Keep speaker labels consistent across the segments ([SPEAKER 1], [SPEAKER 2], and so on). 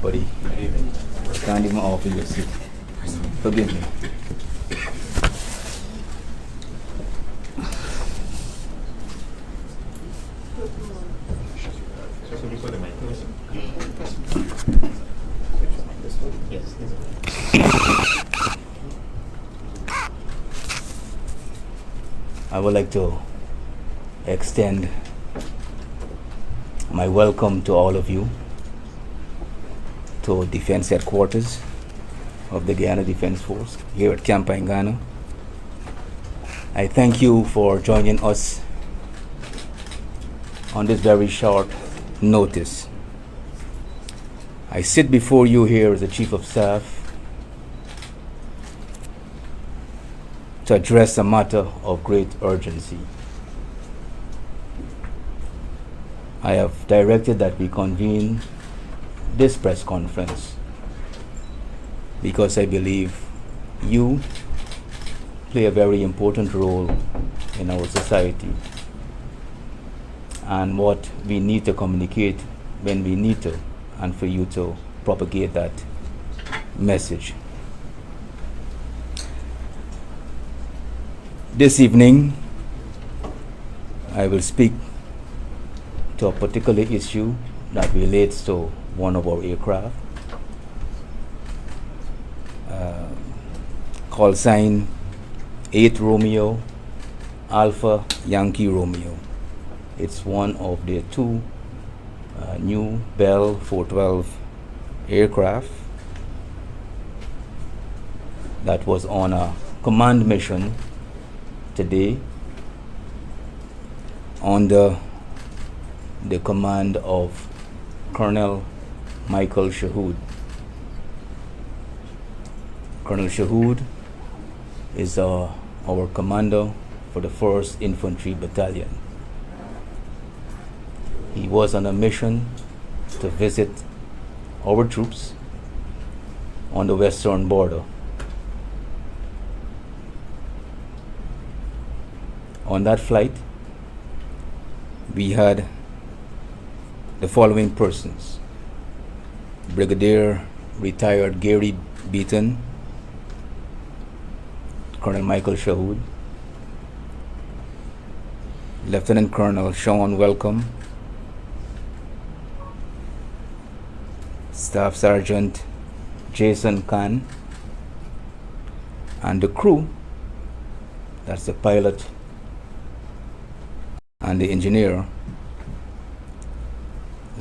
[SPEAKER 1] buddy. Can't even offer you a seat. Forgive me. I would like to extend my welcome to all of you to Defense Headquarters of the Guyana Defense Force here at Camp in Ghana. I thank you for joining us on this very short notice. I sit before you here as the Chief of Staff to address a matter of great urgency. I have directed that we convene this press conference because I believe you play a very important role in our society, and what we need to communicate when we need to, and for you to propagate that message. This evening, I will speak to a particular issue that relates to one of our aircraft, call sign 8 Romeo Alpha Yankee Romeo. It's one of the two new Bell 412 aircraft that was on a command mission today under the command of Colonel Michael Shahood. Colonel Shahood is our commander for the 1st Infantry Battalion. He was on a mission to visit our troops on the western border. On that flight, we had the following persons: Brigadier retired Gary Beaton, Colonel Michael Shahood, Lieutenant Colonel Sean Welcome, Staff Sergeant Jason Khan, and the crew, that's the pilot and the engineer,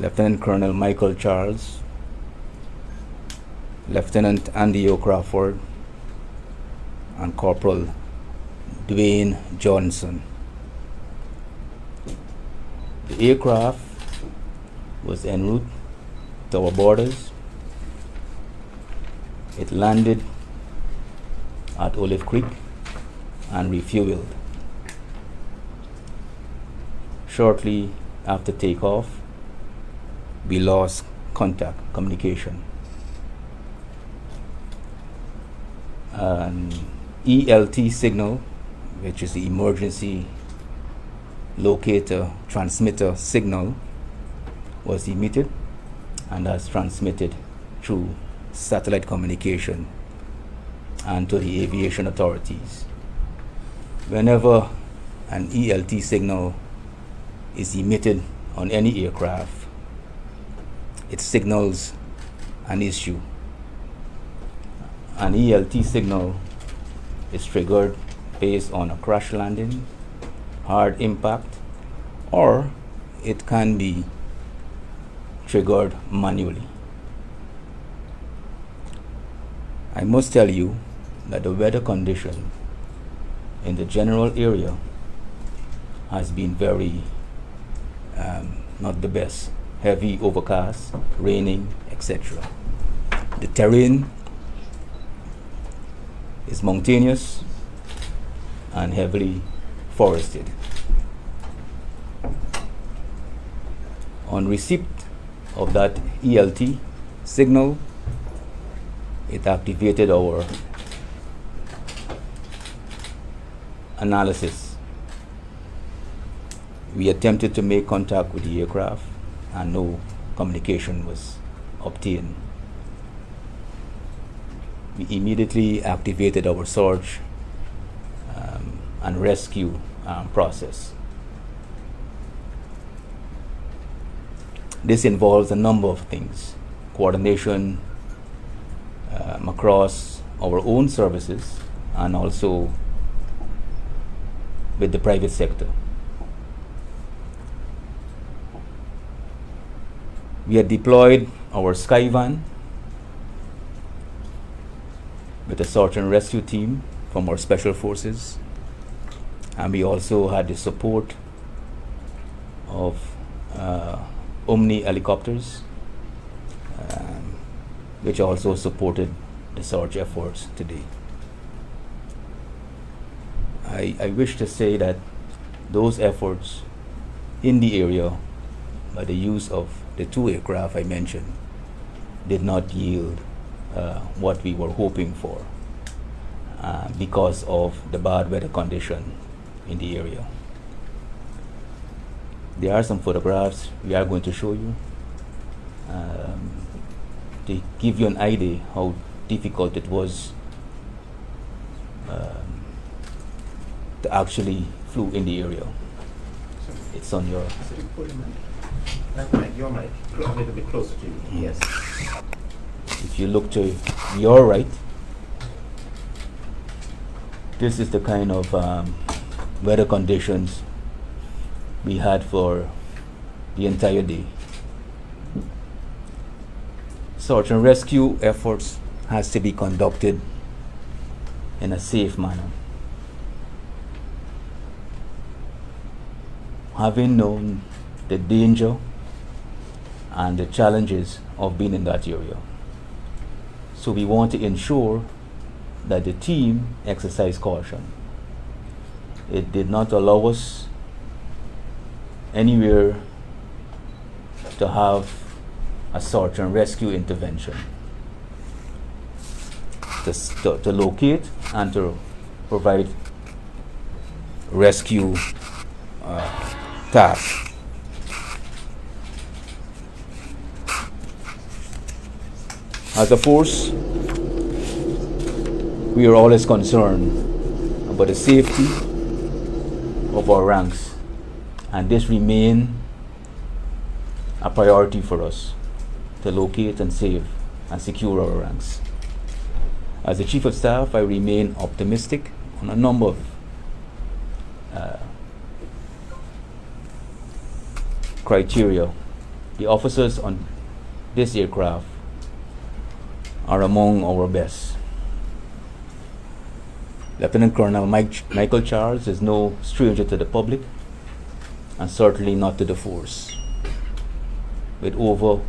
[SPEAKER 1] Lieutenant Colonel Michael Charles, Lieutenant Andy O'Crawford, and Corporal Dwayne Johnson. The aircraft was en route to our borders. It landed at Olive Creek and refueled. Shortly after takeoff, we lost contact communication. An ELT signal, which is the emergency locator transmitter signal, was emitted and has transmitted through satellite communication and to the aviation authorities. Whenever an ELT signal is emitted on any aircraft, it signals an issue. An ELT signal is triggered based on a crash landing, hard impact, or it can be triggered manually. I must tell you that the weather condition in the general area has been very not the best. Heavy overcast, raining, etc. The terrain is mountainous and heavily forested. On receipt of that ELT signal, it activated our analysis. We attempted to make contact with the aircraft and no communication was obtained. we immediately activated our search and rescue process. This involves a number of things: coordination across our own services and also with the private sector. We had deployed our Skyvan with a search and rescue team from our special forces, and we also had the support of Omni helicopters, which also supported the search efforts today. I wish to say that those efforts in the area, by the use of the 2 aircraft I mentioned, did not yield what we were hoping for because of the bad weather condition in the area. There are some photographs we are going to show you to give you an idea how difficult it was to actually flew in the area. It's on your...
[SPEAKER 2] That mic, your mic, a little bit closer to you. Yes.
[SPEAKER 1] If you look to your right, this is the kind of weather conditions we had for the entire day. Search and rescue efforts has to be conducted in a safe manner. Having known the danger and the challenges of being in that area. So we want to ensure that the team exercise caution. It did not allow us anywhere to have a search and rescue intervention. To locate and to provide rescue tasks. As a force, we are always concerned about the safety of our ranks, and this remains a priority for us to locate and save and secure our ranks. As the Chief of Staff, I remain optimistic on a number of criteria. The officers on this aircraft are among our best. Lieutenant Colonel Michael Charles is no stranger to the public, and certainly not to the force. With over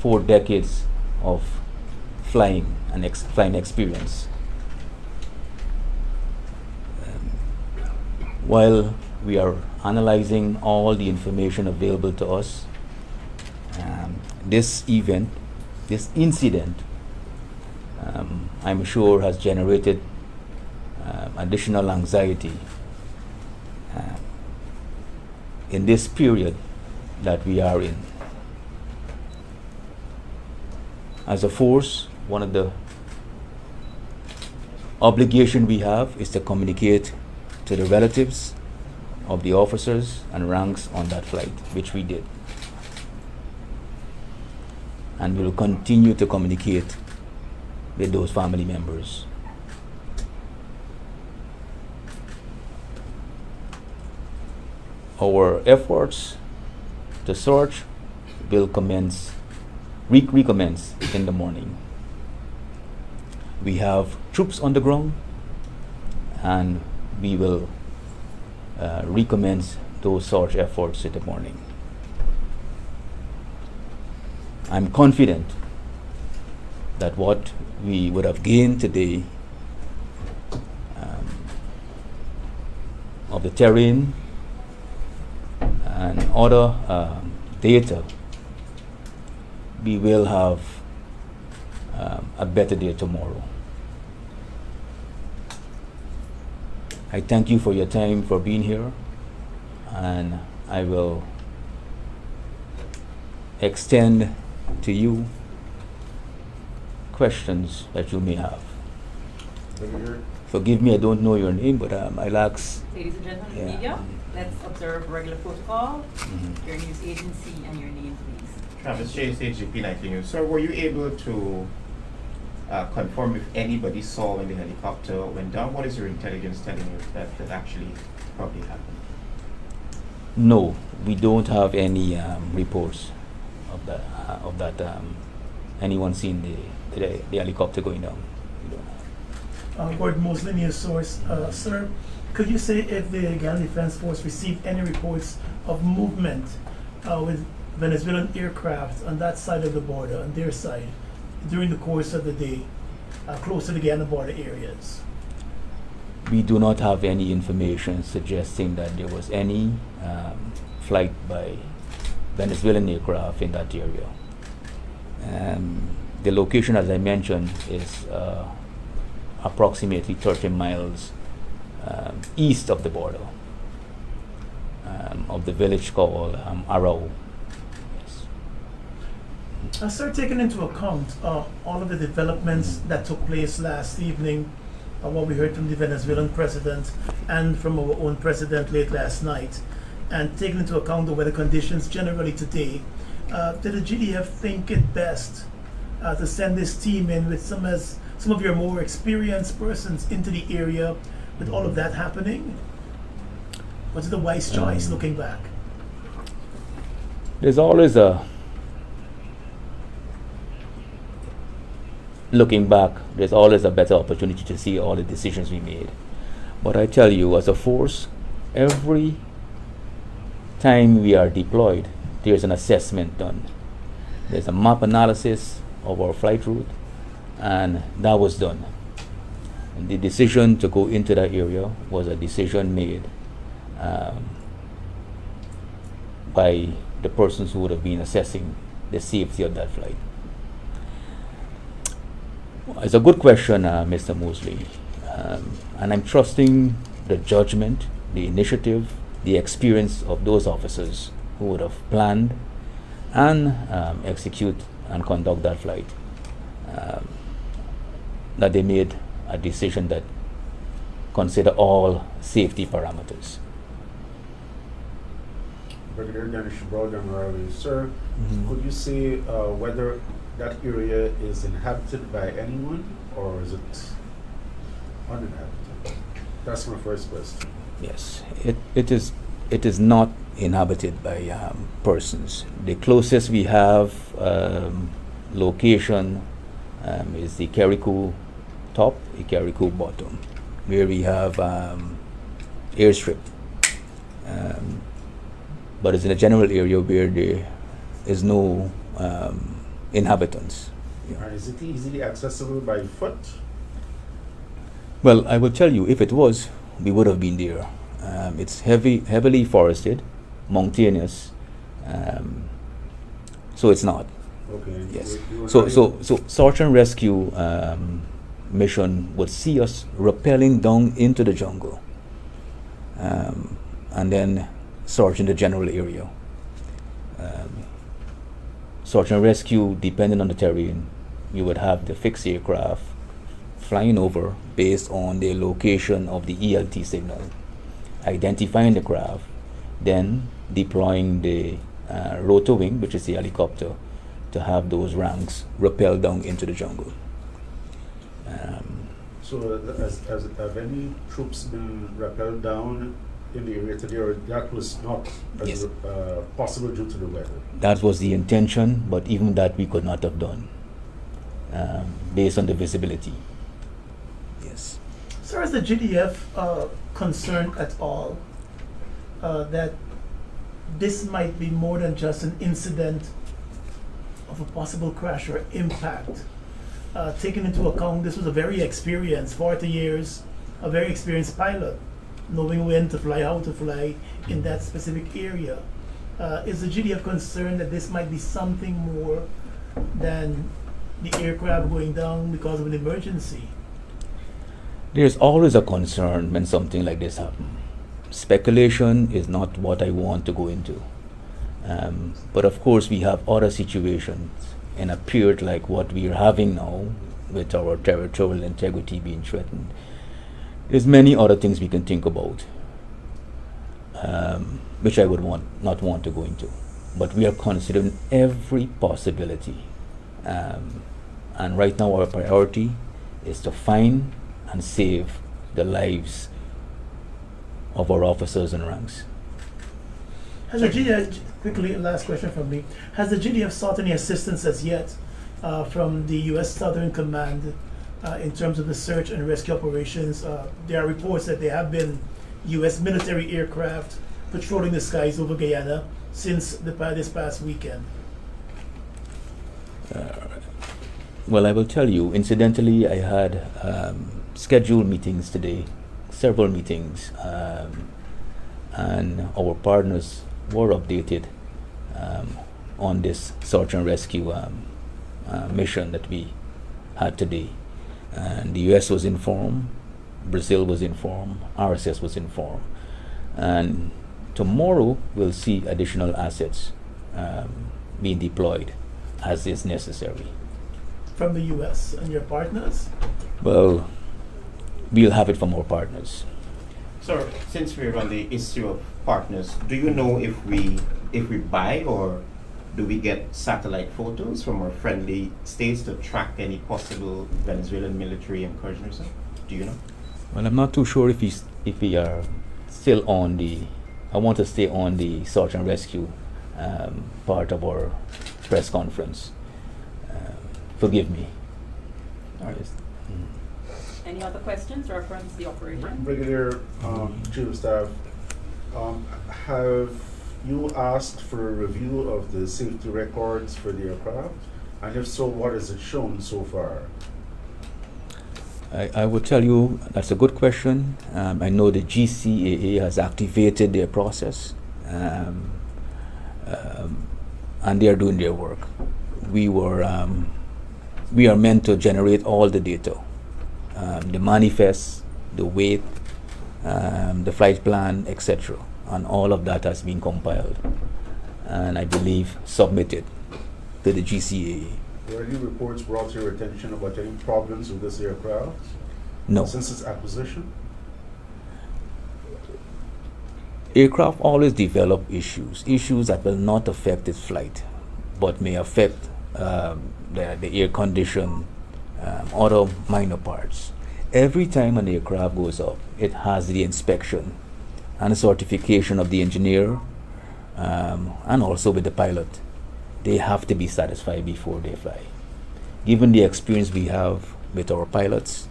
[SPEAKER 1] 4 decades of flying and flying experience. While we are analyzing all the information available to us, this incident, I'm sure has generated additional anxiety in this period that we are in. As a force, one of the obligations we have is to communicate to the relatives of the officers and ranks on that flight, which we did. And we will continue to communicate with those family members. Our efforts to search will recommence in the morning. We have troops on the ground, and we will recommence those search efforts in the morning. I'm confident that what we would have gained today of the terrain and other data, we will have a better day tomorrow. I thank you for your time, for being here, and I will extend to you questions that you may have.
[SPEAKER 3] Brigadier,
[SPEAKER 1] Forgive me, I don't know your name, but I'll ask.
[SPEAKER 4] Ladies and gentlemen,
[SPEAKER 1] Yeah.
[SPEAKER 4] media, let's observe regular protocol,
[SPEAKER 1] Mhm.
[SPEAKER 4] your news agency, and your name, please.
[SPEAKER 2] Travis Chase, HGP 19 News. Sir, were you able to confirm if anybody saw when the helicopter went down? What is your intelligence telling you that actually probably happened?
[SPEAKER 1] No, we don't have any reports of that. Anyone seen the helicopter going down? We don't have.
[SPEAKER 5] Gordon Mosley, news source. Sir, could you say if the Guyana Defense Force received any reports of movement with Venezuelan aircraft on that side of the border, on their side, during the course of the day, close to the Guyana border areas?
[SPEAKER 1] We do not have any information suggesting that there was any flight by Venezuelan aircraft in that area. The location, as I mentioned, is approximately 30 miles east of the border of the village called Arau. Yes.
[SPEAKER 5] Sir, taking into account all of the developments that took place last evening, what we heard from the Venezuelan president and from our own president late last night, and taking into account the weather conditions generally today, did the GDF think it best to send this team in with some of your more experienced persons into the area with all of that happening? Was it a wise choice looking back?
[SPEAKER 1] There's always looking back, there's always a better opportunity to see all the decisions we made. But I tell you, as a force, every time we are deployed, there's an assessment done. There's a map analysis of our flight route, and that was done. And the decision to go into that area was a decision made by the persons who would have been assessing the safety of that flight. It's a good question, Mr. Mosley, and I'm trusting the judgment, the initiative, the experience of those officers who would have planned and execute and conduct that flight, that they made a decision that consider all safety parameters.
[SPEAKER 3] Brigadier Dennis Brown, sir, could you say whether that area is inhabited by anyone or is it uninhabited? That's my first question.
[SPEAKER 1] Yes, it is not inhabited by persons. The closest we have location is the Keriku top, the Keriku bottom, where we have airstrip. But it's in a general area where there is no inhabitants. Yeah.
[SPEAKER 3] Is it easily accessible by foot?
[SPEAKER 1] Well, I will tell you, if it was, we would have been there. It's heavily forested, mountainous, so it's not.
[SPEAKER 3] Okay.
[SPEAKER 1] Yes.
[SPEAKER 3] You
[SPEAKER 1] So search and rescue mission would see us rappelling down into the jungle, and then search in the general area. Search and rescue, depending on the terrain, you would have the fixed aircraft flying over based on the location of the ELT signal, identifying the craft, then deploying the rotor wing, which is the helicopter, to have those ranks rappel down into the jungle.
[SPEAKER 3] So have any troops been rappelled down in the area today, or that was not
[SPEAKER 1] Yes.
[SPEAKER 3] possible due to the weather?
[SPEAKER 1] That was the intention, but even that we could not have done based on the visibility. Yes.
[SPEAKER 5] Sir, is the GDF concerned at all that this might be more than just an incident of a possible crash or impact? Taking into account this was a very experienced, 40 years, a very experienced pilot, knowing when to fly, how to fly in that specific area. Is the GDF concerned that this might be something more than the aircraft going down because of an emergency?
[SPEAKER 1] There's always a concern when something like this happens. Speculation is not what I want to go into. But of course, we have other situations in a period like what we are having now, with our territorial integrity being threatened, there's many other things we can think about, which I would not want to go into. But we are considering every possibility. And right now our priority is to find and save the lives of our officers and ranks.
[SPEAKER 5] Has the GDF, quickly, last question from me, has the GDF sought any assistance as yet from the U.S. Southern Command in terms of the search and rescue operations? There are reports that there have been U.S. military aircraft patrolling the skies over Guyana since this past weekend.
[SPEAKER 1] Well, I will tell you, incidentally, I had scheduled meetings today, several meetings, and our partners were updated on this search and rescue mission that we had today. And the US was informed, Brazil was informed, RSS was informed. And tomorrow we'll see additional assets being deployed as is necessary.
[SPEAKER 5] From the U.S. and your partners?
[SPEAKER 1] Well, we'll have it from our partners.
[SPEAKER 2] So, since we're on the issue of partners, do you know if we buy or do we get satellite photos from our friendly states to track any possible Venezuelan military incursions? Do you know?
[SPEAKER 1] Well, I'm not too sure if we are still on the. I want to stay on the search and rescue part of our press conference. Forgive me.
[SPEAKER 2] All right.
[SPEAKER 1] Yes.
[SPEAKER 4] Any other questions reference the operation?
[SPEAKER 3] Brigadier, Chief of Staff, have you asked for a review of the safety records for the aircraft? And if so, what has it shown so far?
[SPEAKER 1] I will tell you, that's a good question. I know the GCAA has activated their process, and they are doing their work. We are meant to generate all the data, the manifest, the weight, the flight plan, etc. And all of that has been compiled and I believe submitted to the GCAA.
[SPEAKER 3] Were any reports brought to your attention about any problems with this aircraft
[SPEAKER 1] No.
[SPEAKER 3] since its acquisition?
[SPEAKER 1] Aircraft always develop issues that will not affect its flight, but may affect the air condition, other minor parts. Every time an aircraft goes up, it has the inspection and certification of the engineer, and also with the pilot. They have to be satisfied before they fly. Given the experience we have with our pilots,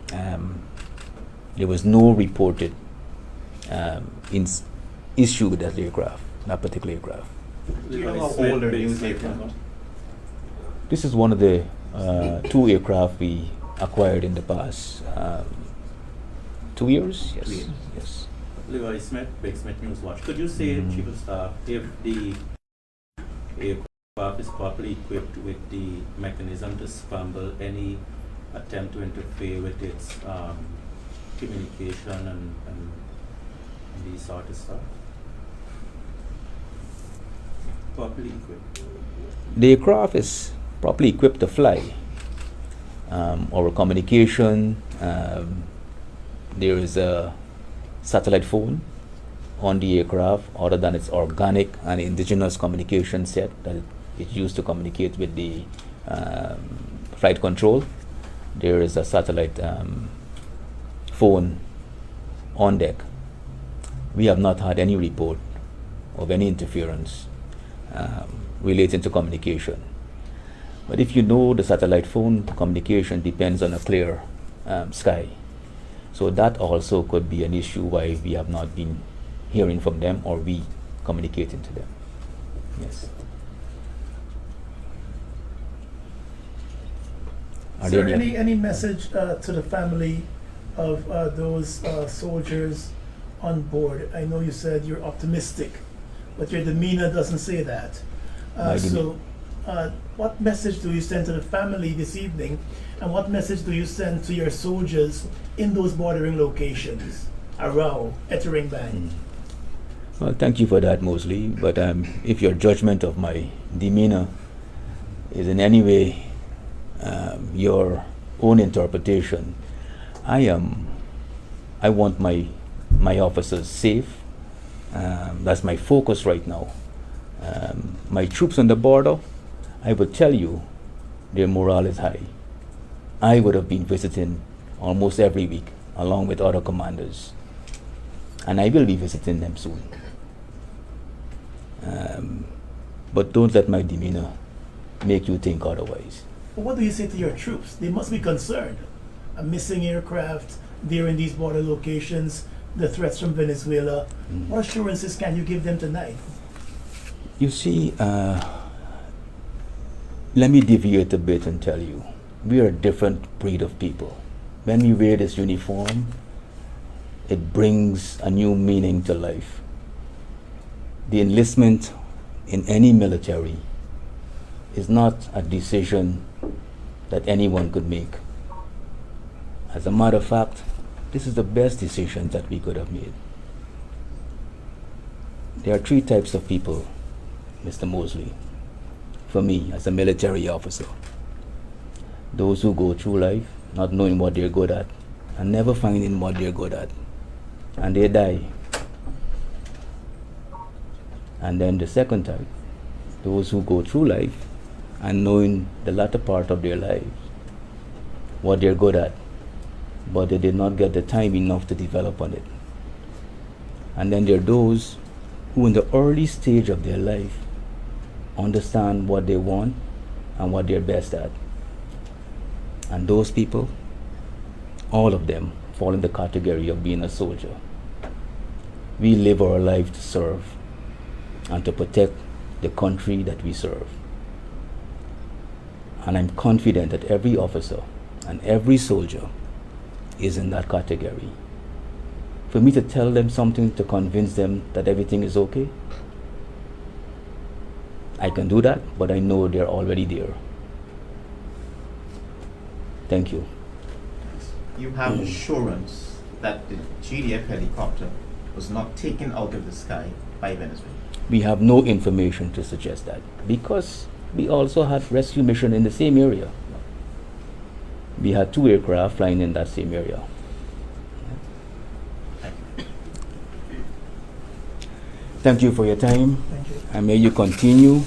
[SPEAKER 1] there was no reported issue with that aircraft, that particular aircraft.
[SPEAKER 2] Do you know how old are these aircraft?
[SPEAKER 1] This is one of the two aircraft we acquired in the past 2 years. Yes.
[SPEAKER 2] 2 years.
[SPEAKER 1] Yes.
[SPEAKER 6] Leroy Smith, Big Smith News Watch. Could you say, Chief of Staff, if the aircraft is properly equipped with the mechanism to scramble any attempt to interfere with its communication and these sort of stuff? Properly equipped.
[SPEAKER 1] The aircraft is properly equipped to fly. Our communication, there is a satellite phone on the aircraft, other than its organic and indigenous communication set that it used to communicate with the flight control. There is a satellite phone on deck. We have not had any report of any interference relating to communication. But if you know, the satellite phone communication depends on a clear sky. So that also could be an issue why we have not been hearing from them or we communicating to them. Yes. Are
[SPEAKER 5] Sir,
[SPEAKER 1] there
[SPEAKER 5] any message to the family of those soldiers on board? I know you said you're optimistic, but your demeanor doesn't say that. What message do you send to the family this evening, and what message do you send to your soldiers in those bordering locations around Ettering Bank?
[SPEAKER 1] Well, thank you for that, Mosley. But if your judgment of my demeanor is in any way your own interpretation. I want my officers safe. That's my focus right now. My troops on the border, I will tell you, their morale is high. I would have been visiting almost every week along with other commanders, and I will be visiting them soon. But don't let my demeanor make you think otherwise.
[SPEAKER 5] But what do you say to your troops? They must be concerned. A missing aircraft, they're in these border locations, the threats from Venezuela. What assurances can you give them tonight?
[SPEAKER 1] You see, let me deviate a bit and tell you, we are a different breed of people. When we wear this uniform, it brings a new meaning to life. The enlistment in any military is not a decision that anyone could make. As a matter of fact, this is the best decision that we could have made. There are three types of people, Mr. Mosley, for me as a military officer. Those who go through life not knowing what they're good at and never finding what they're good at, and they die. And then the second type, those who go through life and knowing the latter part of their lives what they're good at, but they did not get the time enough to develop on it. And then there are those who in the early stage of their life understand what they want and what they're best at. And those people, all of them fall in the category of being a soldier. We live our life to serve and to protect the country that we serve. And I'm confident that every officer and every soldier is in that category. For me to tell them something to convince them that everything is okay, I can do that, but I know they're already there. Thank you.
[SPEAKER 2] You have assurance that the GDF helicopter was not taken out of the sky by Venezuela?
[SPEAKER 1] We have no information to suggest that, because we also had rescue mission in the same area. We had 2 aircraft flying in that same area. Thank you for your time,
[SPEAKER 5] Thank you.
[SPEAKER 1] and may you continue